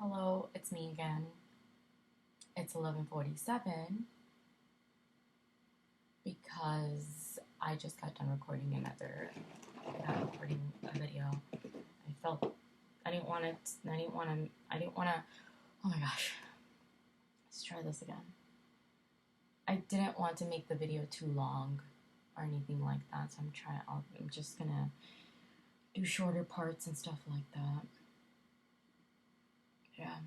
Hello, it's me again. It's 11:47 because I just got done recording a video. I felt I didn't want to. Oh my gosh. Let's try this again. I didn't want to make the video too long or anything like that, so I'm just gonna do shorter parts and stuff like that. Yeah.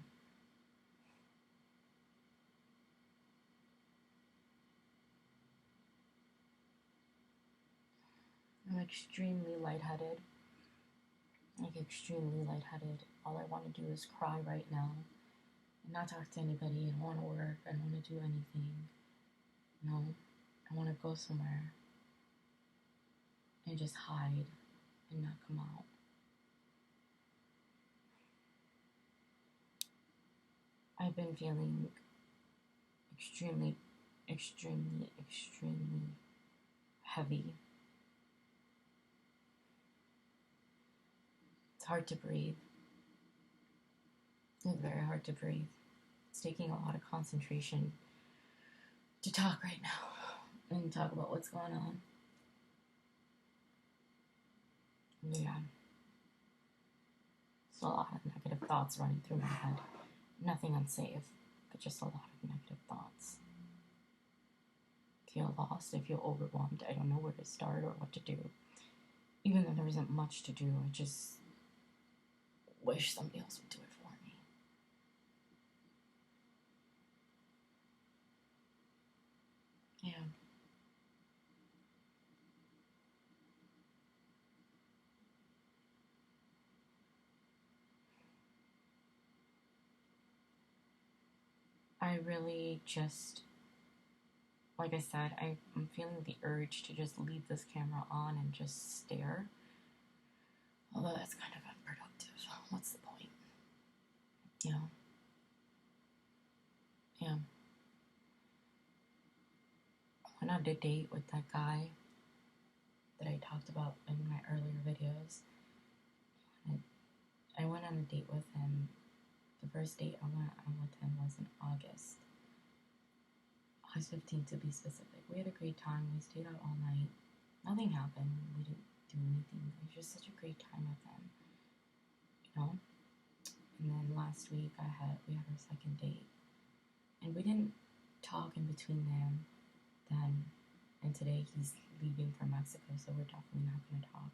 I'm extremely lightheaded. Extremely lightheaded. All I want to do is cry right now and not talk to anybody. I don't want to work. I don't want to do anything. No, I want to go somewhere and just hide and not come out. I've been feeling extremely, extremely, extremely heavy. It's hard to breathe. It's very hard to breathe. It's taking a lot of concentration to talk right now and talk about what's going on. Yeah. There's a lot of negative thoughts running through my head. Nothing unsafe, but just a lot of negative thoughts. I feel lost. I feel overwhelmed. I don't know where to start or what to do. Even though there isn't much to do, I just wish somebody else would do it for me. Yeah. I really just, like I said, I'm feeling the urge to just leave this camera on and just stare. Although that's kind of unproductive. What's the point? You know? Yeah. I went on a date with that guy that I talked about in my earlier videos. I went on a date with him. The first date I went on with him was in August 15th to be specific. We had a great time. We stayed out all night. Nothing happened. We didn't do anything. It was just such a great time with him, you know. And then last week we had our second date, and we didn't talk in between then and today. He's leaving for Mexico, so we're definitely not going to talk.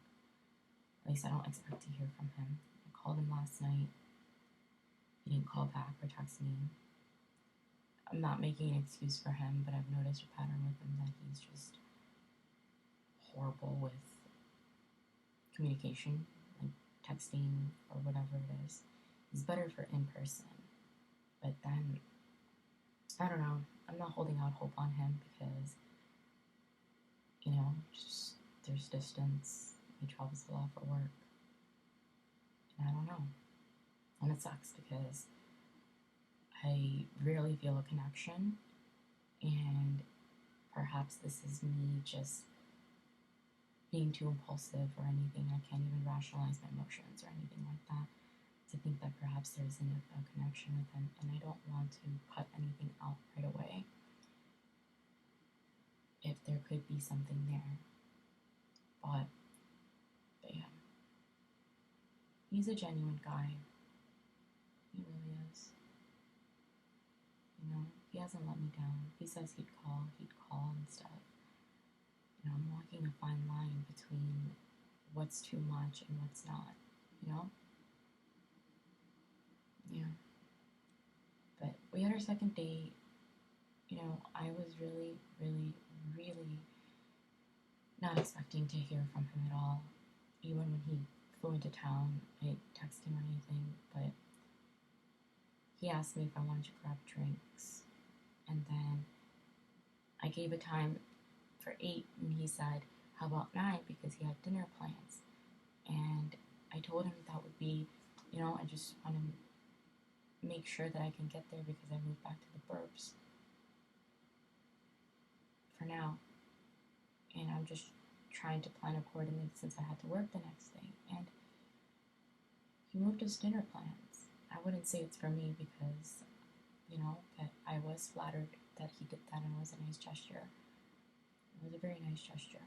At least I don't expect to hear from him. I called him last night. He didn't call back or text me. I'm not making an excuse for him, but I've noticed a pattern with him that he's just horrible with communication, like texting or whatever it is. He's better for in person, but then I don't know. I'm not holding out hope on him because, you know, just there's distance. He travels a lot for work, and I don't know. And it sucks because I rarely feel a connection, and perhaps this is me just being too impulsive or anything. I can't even rationalize my emotions or anything like that to think that perhaps there isn't a connection with him, and I don't want to cut anything out right away if there could be something there. But yeah, he's a genuine guy. He really is. You know, he hasn't let me down. He says he'd call and stuff. You know, I'm walking a fine line between what's too much and what's not, you know? Yeah. But we had our second date. You know, I was really, really, really not expecting to hear from him at all. Even when he flew into town, I didn't text him or anything, but he asked me if I wanted to grab drinks. And then I gave a time for 8, and he said, how about 9, because he had dinner plans. And I told him that would be, you know, I just want to make sure that I can get there because I moved back to the burbs for now. And I'm just trying to plan accordingly since I had to work the next day. And he moved his dinner plans I wouldn't say it's for me because, that I was flattered that he did that and it was a nice gesture. It was a very nice gesture.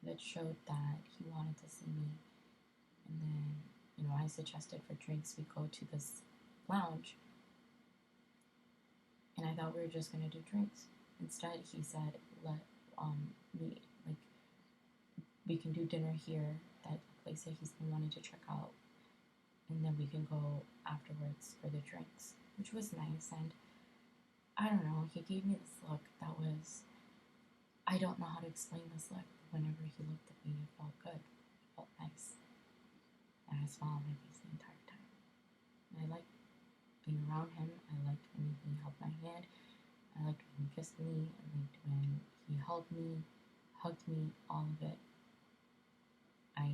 That showed that he wanted to see me. And then, I suggested for drinks we go to this lounge. And I thought we were just gonna do drinks. Instead, he said, we can do dinner here at a place that he's been wanting to check out, and then we can go afterwards for the drinks, which was nice. And I don't know, he gave me this look that was, I don't know how to explain this look. Whenever he looked at me, it felt good, it felt nice, and I smiled on my face the entire time. And I liked being around him. I liked when he held my hand. I liked when he kissed me. I liked when he held me, hugged me, all of it. I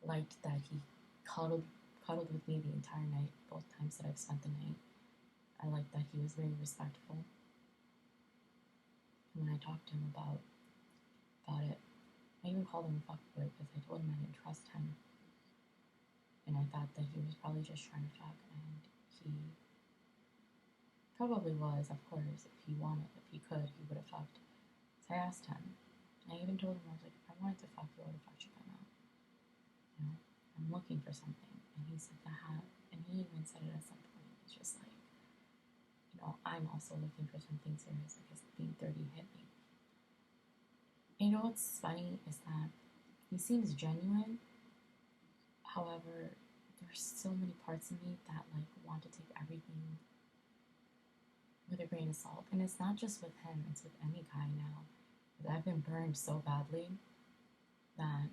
liked that he cuddled with me the entire night, both times that I've spent the night. I liked that he was very respectful. And when I talked to him about it, I even called him a fuckboy because I told him I didn't trust him. And I thought that he was probably just trying to fuck, and he probably was, of course. If he could, he would have fucked. So I asked him. I even told him, I was like, if I wanted to fuck you, I would have fucked you by now. I'm looking for something. And he said that, and he even said it at some point. It's just like, I'm also looking for something serious because being 30 hit me. And what's funny is that he seems genuine. However, there's so many parts of me that want to take everything with a grain of salt. And it's not just with him, it's with any guy now. Because I've been burned so badly that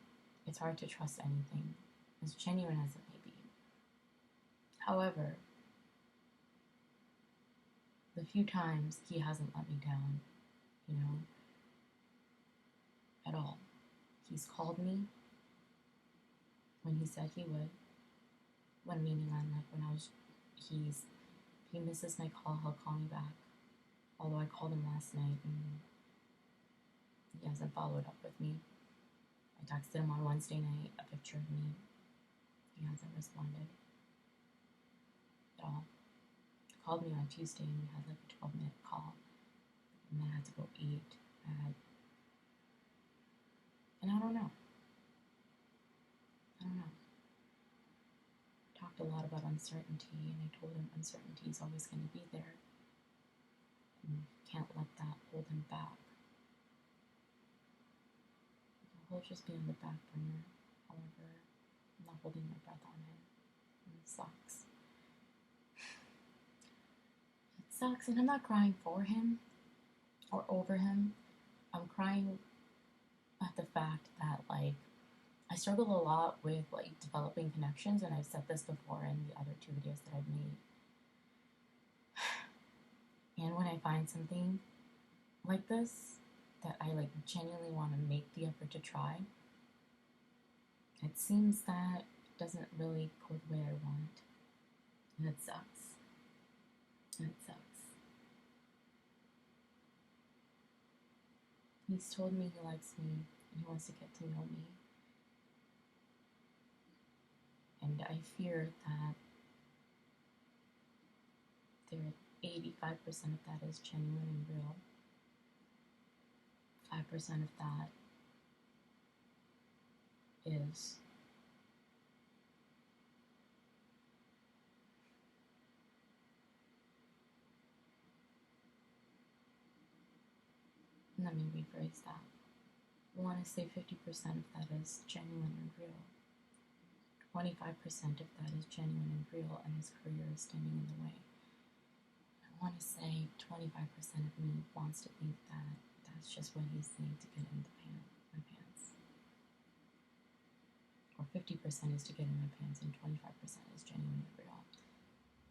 it's hard to trust anything, as genuine as it may be. However, the few times he hasn't let me down, at all. He's called me when he said he would. When meaning on he misses my call, he'll call me back. Although I called him last night and he hasn't followed up with me. I texted him on Wednesday night a picture of me. He hasn't responded at all. He called me on Tuesday and we had a 12-minute call. And then I had to go eat. And I don't know. Talked a lot about uncertainty, and I told him uncertainty is always going to be there. And you can't let that hold him back. He'll just be on the back burner. However, I'm not holding my breath on him. And it sucks. It sucks, and I'm not crying for him or over him. I'm crying at the fact that, I struggle a lot with, developing connections, and I've said this before in the other 2 videos that I've made. And when I find something like this, that I, genuinely want to make the effort to try, it seems that it doesn't really go the way I want. And it sucks. He's told me he likes me, and he wants to get to know me. And I fear that 85% of that is genuine and real. 5% of that is let me rephrase that. I want to say 50% of that is genuine and real. 25% of that is genuine and real, and his career is standing in the way. I want to say 25% of me wants to think that that's just what he's saying to get in my pants. Or 50% is to get in my pants, and 25% is genuine and real.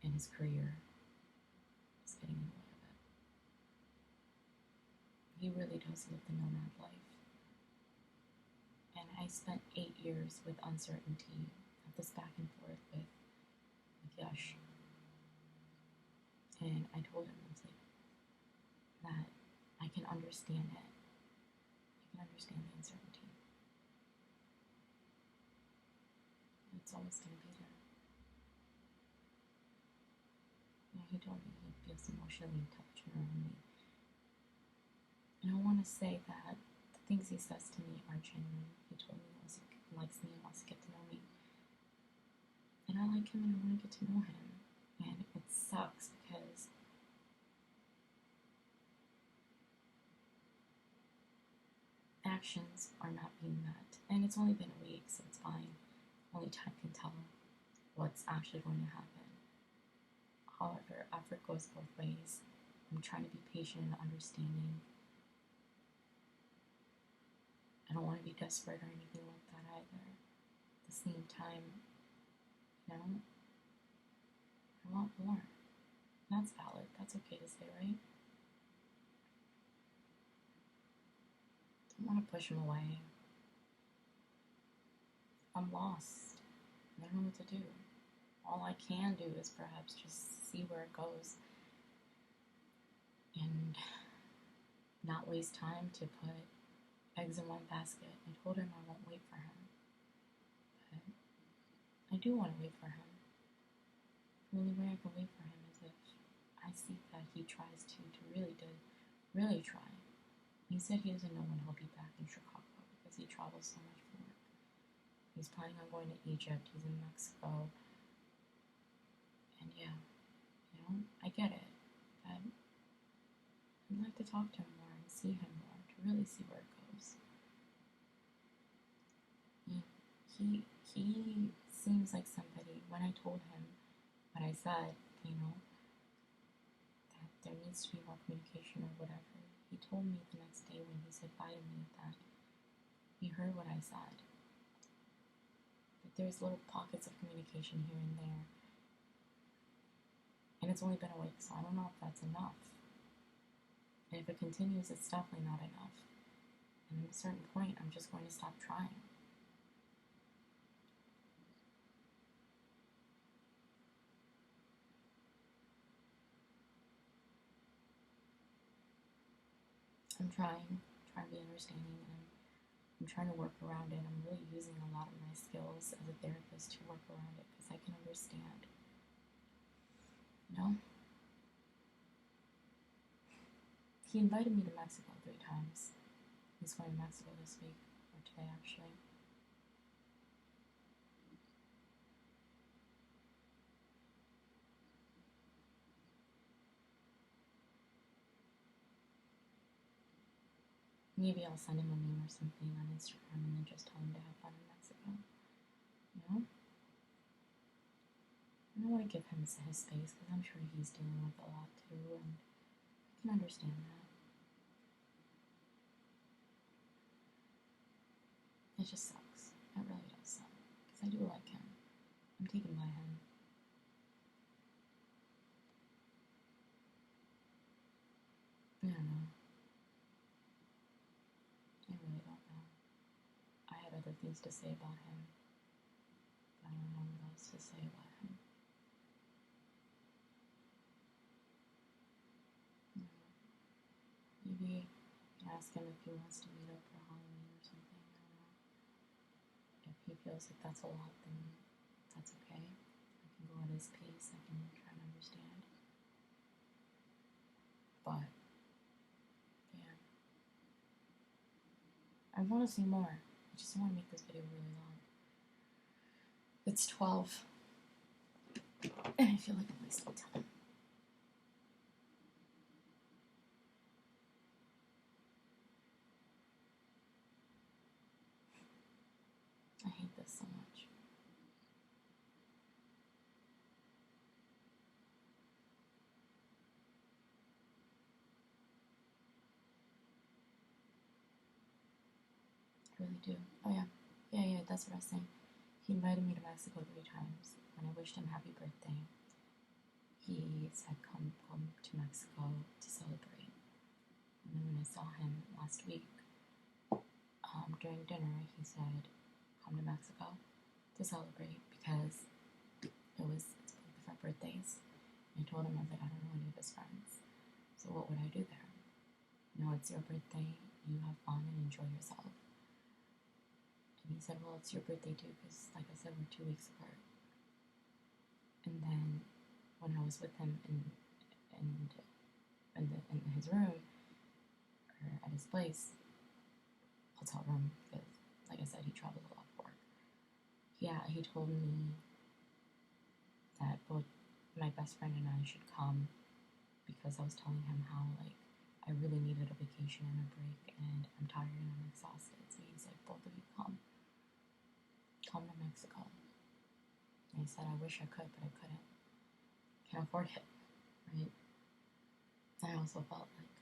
And his career is getting in the way of it. He really does live the nomad life. And I spent 8 years with uncertainty, of this back and forth with Yash. And I told him, that I can understand it. I can understand the uncertainty. It's always going to be there. he told me he feels emotionally touched around me. And I want to say that the things he says to me are genuine. He told me he likes me and wants to get to know me. And I like him and I want to get to know him. And it sucks because actions are not being met. And it's only been a week, so it's fine. Only time can tell what's actually going to happen. However, effort goes both ways. I'm trying to be patient and understanding. I don't want to be desperate or anything like that either. At the same time, you know, I want more. That's valid. That's okay to say, right? Don't want to push him away. I'm lost. I don't know what to do. All I can do is perhaps just see where it goes and not waste time to put eggs in one basket. I told him I won't wait for him, but I do want to wait for him. The only way I can wait for him is if I see that he tries to really try. He said he doesn't know when he'll be back in Chicago because he travels so much for work. He's planning on going to Egypt. He's in Mexico. And yeah, you know, I get it. But I'd like to talk to him more and see him more to really see where it goes. He seems like somebody, when I told him what I said, you know, that there needs to be more communication or whatever, he told me the next day when he said bye to me that he heard what I said. That there's little pockets of communication here and there. And it's only been a week, so I don't know if that's enough. And if it continues, it's definitely not enough. And at a certain point, I'm just going to stop trying. I'm trying to be understanding, and I'm trying to work around it. I'm really using a lot of my skills as a therapist to work around it because I can understand. You know? He invited me to Mexico 3 times. He's going to Mexico this week, or today actually. Maybe I'll send him a meme or something on Instagram and then just tell him to have fun in Mexico. You know? I don't want to give him his space because I'm sure he's dealing with a lot too, and I can understand that. It just sucks. It really does suck because I do like him. I'm taken by him. I don't know. I really don't know. I had other things to say about him, but I don't know what else to say about him. You know, maybe ask him if he wants to meet up for Halloween or something. I don't know. If he feels like that's a lot, then that's okay. I can go at his pace. I can try and understand. But yeah, I want to see more. I just don't want to make this video really long. It's 12, and I feel like I'm wasting time. I hate this so much. I really do. Oh yeah. Yeah, that's what I was saying. He invited me to Mexico 3 times. When I wished him happy birthday, he said come to Mexico to celebrate. And then when I saw him last week, during dinner, he said come to Mexico to celebrate because it's both of our birthdays. And I told him, I was like, I don't know any of his friends, so what would I do there? You know, it's your birthday, you have fun and enjoy yourself. And he said, well, it's your birthday too, because like I said, we're 2 weeks apart. And then when I was with him in his room or at his place, hotel room, because like I said, he travels a lot for work. Yeah, he told me that both my best friend and I should come because I was telling him how like I really needed a vacation and a break, and I'm tired and I'm exhausted. So he's like, both of you come to Mexico. And I said I wish I could, but I couldn't. Can't afford it, right? I also felt like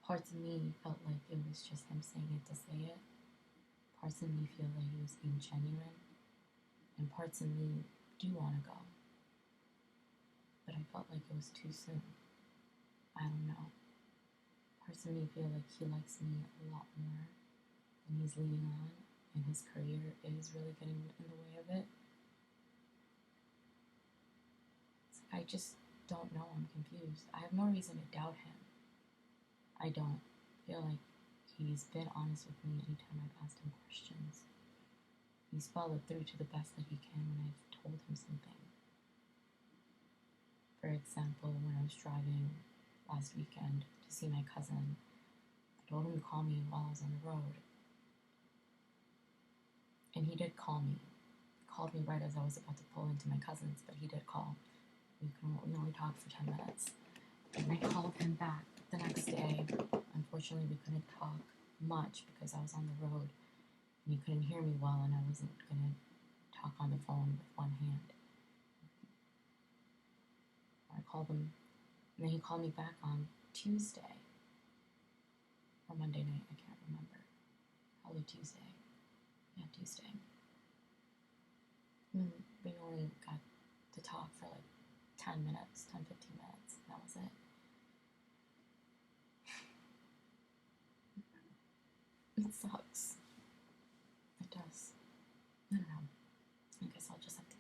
parts of me felt like it was just him saying it to say it. Parts of me feel like he was being genuine, and parts of me do want to go. But I felt like it was too soon. I don't know. Parts of me feel like he likes me a lot more than he's leaning on, and his career is really getting in the way of it. I just don't know. I'm confused. I have no reason to doubt him. I don't feel like he's been honest with me anytime I've asked him questions. He's followed through to the best that he can when I've told him something. For example, when I was driving last weekend to see my cousin, I told him to call me while I was on the road. And he did call me. He called me right as I was about to pull into my cousin's, but he did call. We only talked for 10 minutes. And I called him back the next day. Unfortunately, we couldn't talk much because I was on the road and he couldn't hear me well, and I wasn't going to talk on the phone with one hand. I called him, and then he called me back on Tuesday or Monday night. I can't remember. Probably Tuesday. Yeah, Tuesday. And we only got to talk for like 10 minutes, 10, 15 minutes. And that was it. It sucks. It does. I don't know. I guess I'll just have to